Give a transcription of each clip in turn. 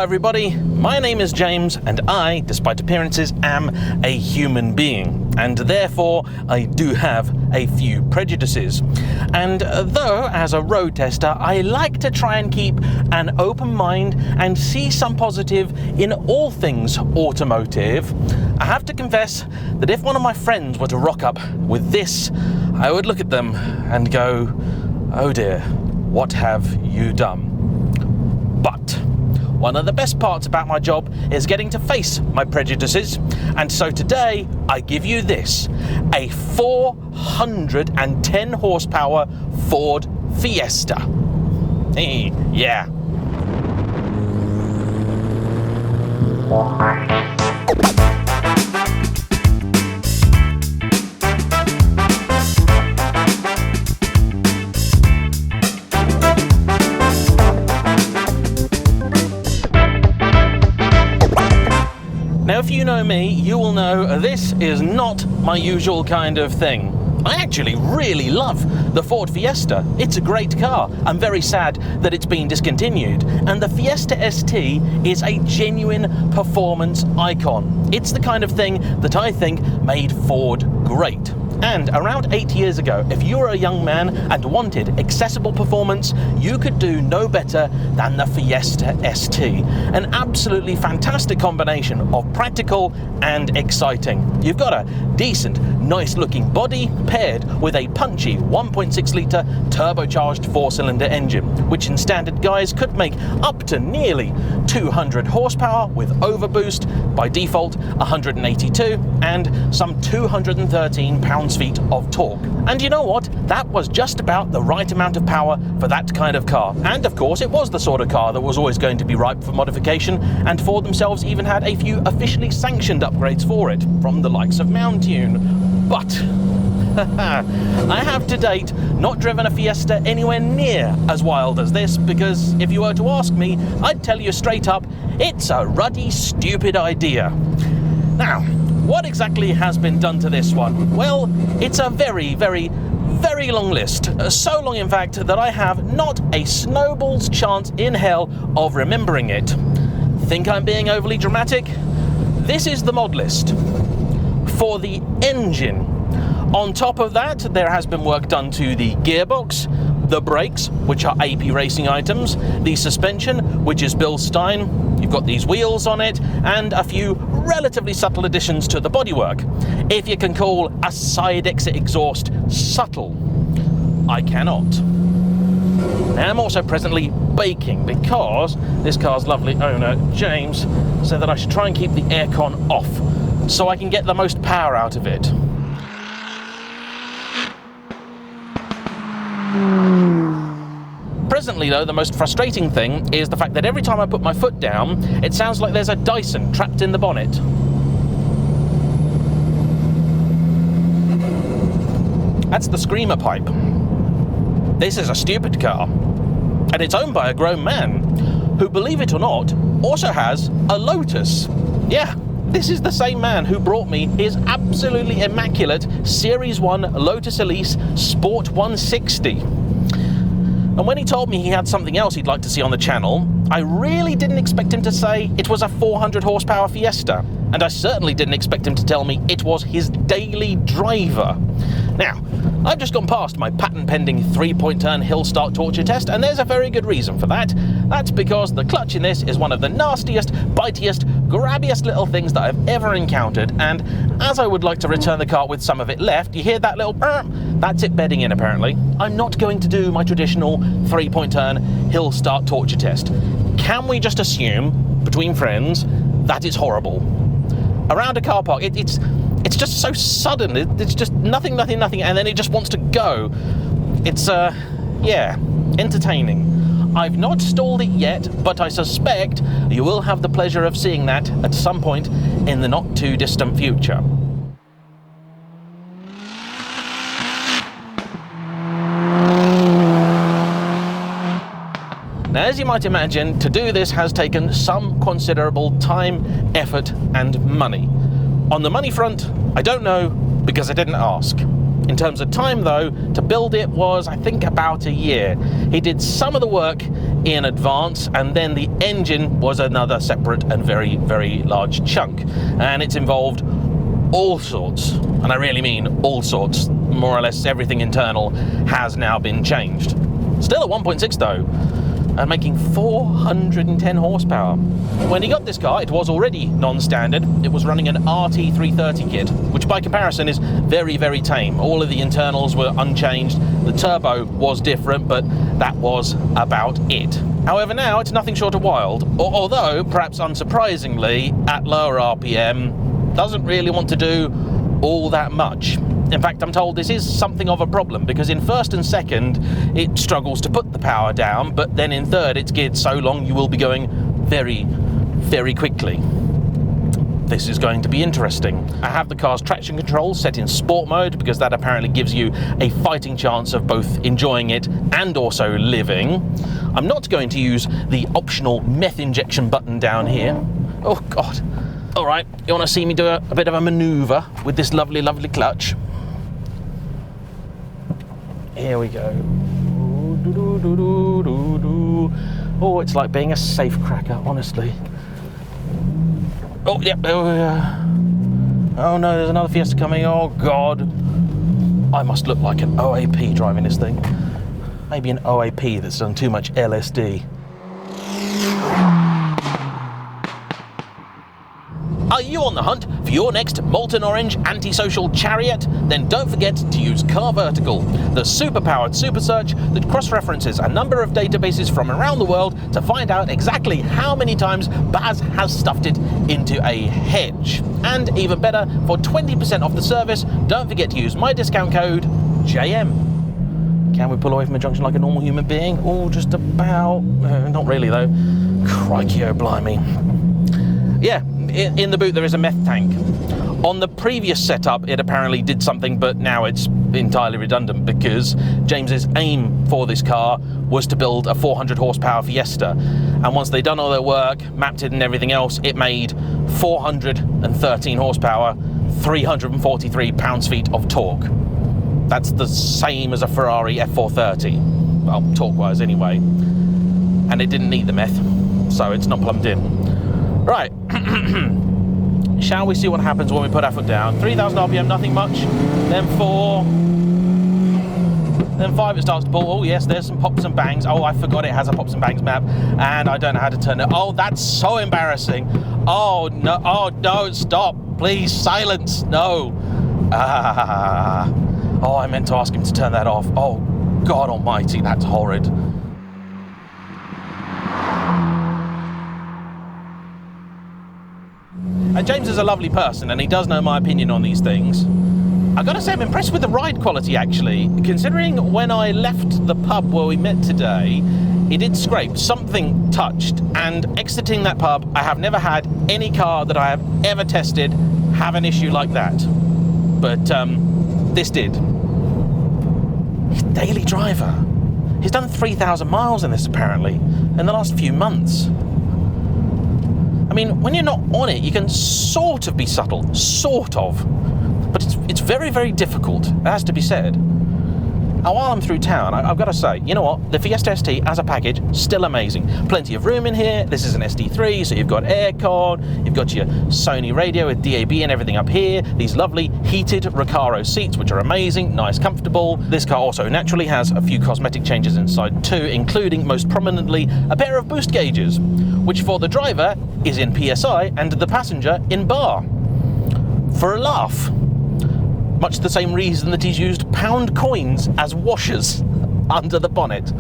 everybody, my name is James and I, despite appearances, am a human being, and therefore I do have a few prejudices. And though as a road tester I like to try and keep an open mind and see some positive in all things automotive, I have to confess that if one of my friends were to rock up with this, I would look at them and go, oh dear, what have you done? But one of the best parts about my job is getting to face my prejudices, and so today I give you this, a 410 horsepower Ford Fiesta. Hey, yeah. Now, if you know me, you will know this is not my usual kind of thing. I actually really love the Ford Fiesta. It's a great car. I'm very sad that it's been discontinued. And the Fiesta ST is a genuine performance icon. It's the kind of thing that I think made Ford great. And around 8 years ago, if you were a young man and wanted accessible performance, you could do no better than the Fiesta ST. An absolutely fantastic combination of practical and exciting. You've got a decent, nice looking body paired with a punchy 1.6 litre turbocharged 4-cylinder engine, which in standard guise could make up to nearly 200 horsepower with overboost, by default 182, and some 213 pounds-feet of torque. And you know what? That was just about the right amount of power for that kind of car. And of course, it was the sort of car that was always going to be ripe for modification, and Ford themselves even had a few officially sanctioned upgrades for it, from the likes of Mountune. But I have to date not driven a Fiesta anywhere near as wild as this, because if you were to ask me, I'd tell you straight up, it's a ruddy, stupid idea. Now, what exactly has been done to this one? Well, it's a very, very, very long list. So long, in fact, that I have not a snowball's chance in hell of remembering it. Think I'm being overly dramatic? This is the mod list. For the engine. On top of that, there has been work done to the gearbox, the brakes, which are AP Racing items, the suspension, which is Bill Stein, you've got these wheels on it, and a few relatively subtle additions to the bodywork. If you can call a side exit exhaust subtle, I cannot. I'm also presently baking because this car's lovely owner, James, said that I should try and keep the aircon off so I can get the most power out of it. Presently though, the most frustrating thing is the fact that every time I put my foot down, it sounds like there's a Dyson trapped in the bonnet. That's the screamer pipe. This is a stupid car, and it's owned by a grown man who, believe it or not, also has a Lotus. Yeah, this is the same man who brought me his absolutely immaculate Series 1 Lotus Elise Sport 160. And when he told me he had something else he'd like to see on the channel, I really didn't expect him to say it was a 400 horsepower Fiesta. And I certainly didn't expect him to tell me it was his daily driver. Now, I've just gone past my patent-pending 3-point turn hill start torture test, and there's a very good reason for that. That's because the clutch in this is one of the nastiest, bitiest, grabbiest little things that I've ever encountered, and as I would like to return the car with some of it left, you hear that little burp? That's it bedding in, apparently. I'm not going to do my traditional 3-point turn hill start torture test. Can we just assume, between friends, that it's horrible? Around a car park, it's just so sudden. It's just nothing, and then it just wants to go. It's, yeah, entertaining. I've not stalled it yet, but I suspect you will have the pleasure of seeing that at some point in the not too distant future. Now, as you might imagine, to do this has taken some considerable time, effort, and money. On the money front, I don't know, because I didn't ask. In terms of time though, to build it was, I think, about a year. He did some of the work in advance, and then the engine was another separate and very, very large chunk. And it's involved all sorts, and I really mean all sorts. More or less everything internal has now been changed. Still at 1.6 though, and making 410 horsepower. When he got this car, it was already non-standard. It was running an RT330 kit, which by comparison is very, very tame. All of the internals were unchanged. The turbo was different, but that was about it. However, now it's nothing short of wild, although, perhaps unsurprisingly, at lower RPM, doesn't really want to do all that much. In fact, I'm told this is something of a problem, because in first and second it struggles to put the power down, but then in third it's geared so long you will be going very, very quickly. This is going to be interesting. I have the car's traction control set in sport mode, because that apparently gives you a fighting chance of both enjoying it and also living. I'm not going to use the optional meth injection button down here. Oh God. All right, you want to see me do a bit of a maneuver with this lovely, lovely clutch? Here we go. Oh, it's like being a safe cracker, honestly. Oh, yeah. Oh no, there's another Fiesta coming. Oh God. I must look like an OAP driving this thing. Maybe an OAP that's done too much LSD. Are you on the hunt for your next molten orange antisocial chariot? Then don't forget to use CarVertical, the super-powered super search that cross-references a number of databases from around the world to find out exactly how many times Baz has stuffed it into a hedge. And even better, for 20% off the service, don't forget to use my discount code JAYEMM. Can we pull away from a junction like a normal human being? Oh, just about. Not really though. Crikey, oh blimey. Yeah. In the boot there is a meth tank. On the previous setup it apparently did something, but now it's entirely redundant, because James's aim for this car was to build a 400 horsepower Fiesta, and once they'd done all their work, mapped it and everything else, it made 413 horsepower, 343 pounds-feet of torque. That's the same as a Ferrari F430, well, torque-wise anyway, and it didn't need the meth, so it's not plumbed in. Right, shall we see what happens when we put our foot down? 3,000 RPM, nothing much. Then 4. Then 5, it starts to pull. Oh yes, there's some pops and bangs. Oh, I forgot it has a pops and bangs map, and I don't know how to turn it. Oh, that's so embarrassing. Oh no, stop. Please, silence, no. Oh, I meant to ask him to turn that off. Oh, God almighty, that's horrid. James is a lovely person, and he does know my opinion on these things. I gotta say, I'm impressed with the ride quality, actually. Considering when I left the pub where we met today, it did scrape, something touched, and exiting that pub, I have never had any car that I have ever tested have an issue like that. But this did. He's a daily driver. He's done 3,000 miles in this, apparently, in the last few months. I mean, when you're not on it, you can sort of be subtle, sort of. But it's very, very difficult, it has to be said. Now, while I'm through town, I've got to say, you know what? The Fiesta ST as a package, still amazing. Plenty of room in here. This is an SD3, so you've got aircon, you've got your Sony radio with DAB and everything up here. These lovely heated Recaro seats, which are amazing, nice, comfortable. This car also naturally has a few cosmetic changes inside too, including, most prominently, a pair of boost gauges, which for the driver is in PSI and the passenger in bar. For a laugh. Much the same reason that he's used pound coins as washers under the bonnet.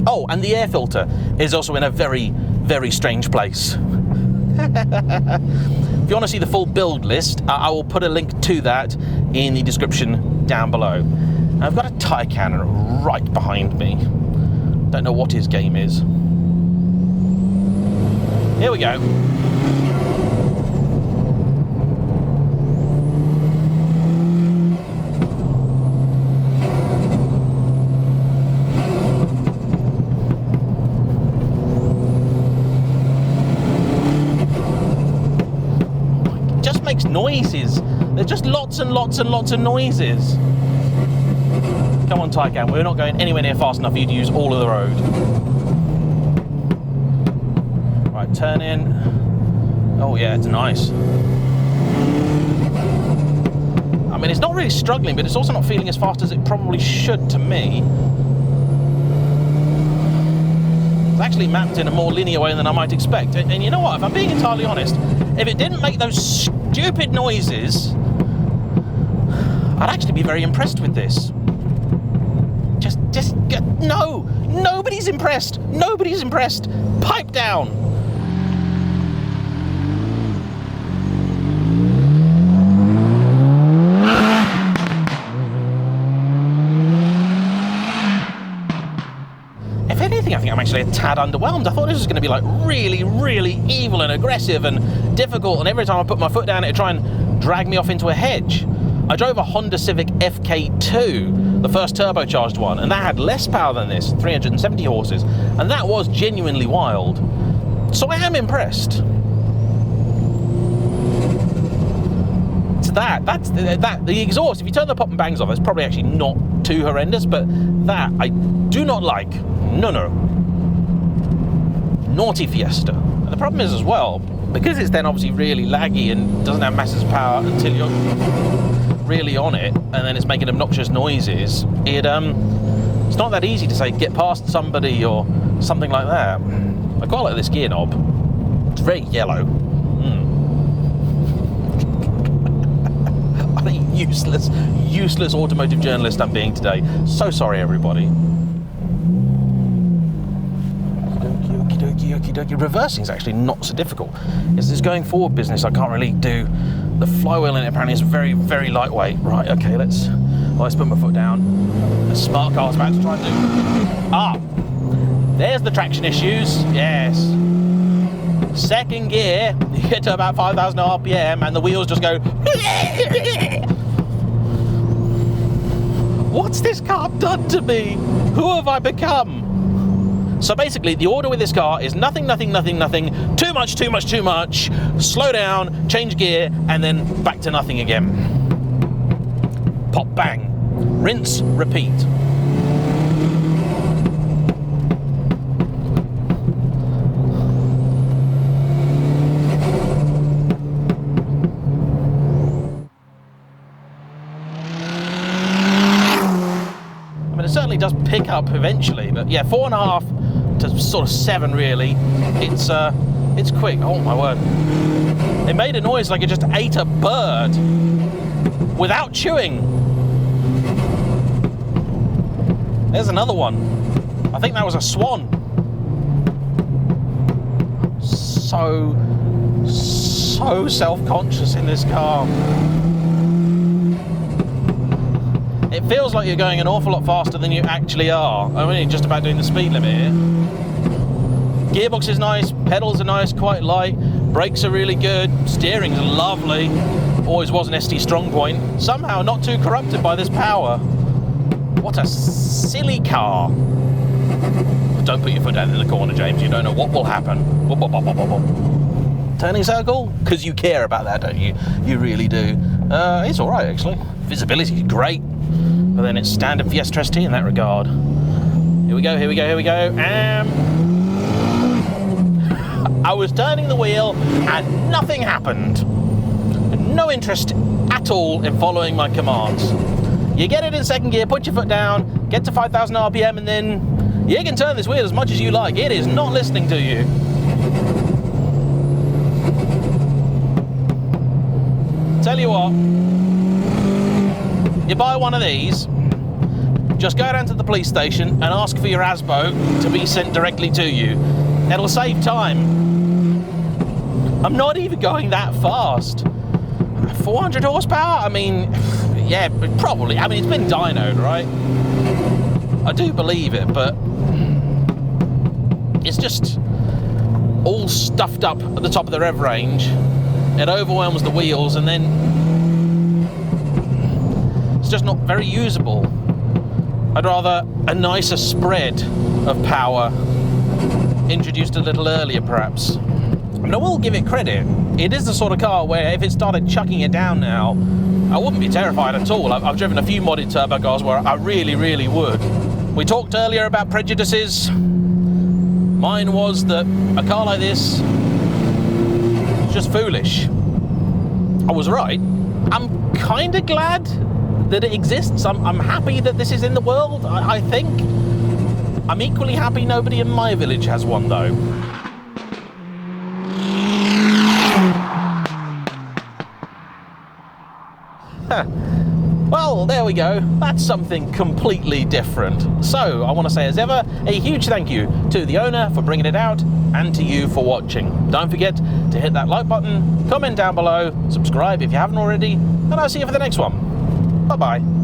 Oh, and the air filter is also in a very, very strange place. If you want to see the full build list, I will put a link to that in the description down below. I've got a Taycan right behind me. Don't know what his game is. Here we go. Noises. There's just lots and lots and lots of noises. Come on, Taycan, we're not going anywhere near fast enough for you to use all of the road. Right, turn in. Oh yeah, it's nice. I mean, it's not really struggling, but it's also not feeling as fast as it probably should to me. It's actually mapped in a more linear way than I might expect. And you know what, if I'm being entirely honest, if it didn't make those stupid noises, I'd actually be very impressed with this. No! Nobody's impressed! Nobody's impressed! Pipe down! If anything, I think I'm actually a tad underwhelmed. I thought this was going to be like really, really evil and aggressive and difficult, and every time I put my foot down it'd try and drag me off into a hedge. I drove a Honda Civic FK2, the first turbocharged one, and that had less power than this, 370 horses, and that was genuinely wild. So I am impressed. It's the exhaust, if you turn the pop and bangs off, it's probably actually not too horrendous, but that I do not like. No. Naughty Fiesta. And the problem is as well, because it's then obviously really laggy and doesn't have massive power until you're really on it, and then it's making obnoxious noises, it's not that easy to say get past somebody or something like that. I quite like this gear knob. It's very yellow. What a useless automotive journalist I'm being today. So sorry, everybody. Okie dokie. Reversing is actually not so difficult. It's this going forward business I can't really do. The flywheel in it apparently is very, very lightweight. Right, okay, let's put my foot down. The smart car's about to try and do. There's the traction issues. Yes. Second gear, you get to about 5,000 RPM and the wheels just go. What's this car done to me? Who have I become? So basically, the order with this car is nothing, too much, slow down, change gear, and then back to nothing again. Pop, bang, rinse, repeat. I mean, it certainly does pick up eventually, but yeah, 4.5 to sort of 7 really. It's quick. Oh my word! It made a noise like it just ate a bird without chewing. There's another one. I think that was a swan. So self-conscious in this car. It feels like you're going an awful lot faster than you actually are. I'm only just about doing the speed limit here. Gearbox is nice, pedals are nice, quite light, brakes are really good, steering's lovely, always was an ST strong point, somehow not too corrupted by this power. What a silly car. Don't put your foot down in the corner, James, you don't know what will happen. Turning circle? Because you care about that, don't you? You really do. It's alright actually. Visibility is great, but then it's standard Fiesta ST in that regard. Here we go. I was turning the wheel and nothing happened. No interest at all in following my commands. You get it in second gear, put your foot down, get to 5,000 RPM, and then you can turn this wheel as much as you like. It is not listening to you. Tell you what, you buy one of these, just go down to the police station and ask for your ASBO to be sent directly to you. It'll save time. I'm not even going that fast. 400 horsepower? I mean, yeah, probably. I mean, it's been dynoed, right? I do believe it, but it's just all stuffed up at the top of the rev range. It overwhelms the wheels, and then it's just not very usable. I'd rather a nicer spread of power introduced a little earlier, perhaps. I mean, I will give it credit. It is the sort of car where if it started chucking it down now, I wouldn't be terrified at all. I've driven a few modded turbo cars where I really, really would. We talked earlier about prejudices. Mine was that a car like this is just foolish. I was right. I'm kind of glad that it exists. I'm happy that this is in the world, I think. I'm equally happy nobody in my village has one, though. Well, there we go. That's something completely different. So, I want to say as ever, a huge thank you to the owner for bringing it out, and to you for watching. Don't forget to hit that like button, comment down below, subscribe if you haven't already, and I'll see you for the next one. Bye-bye.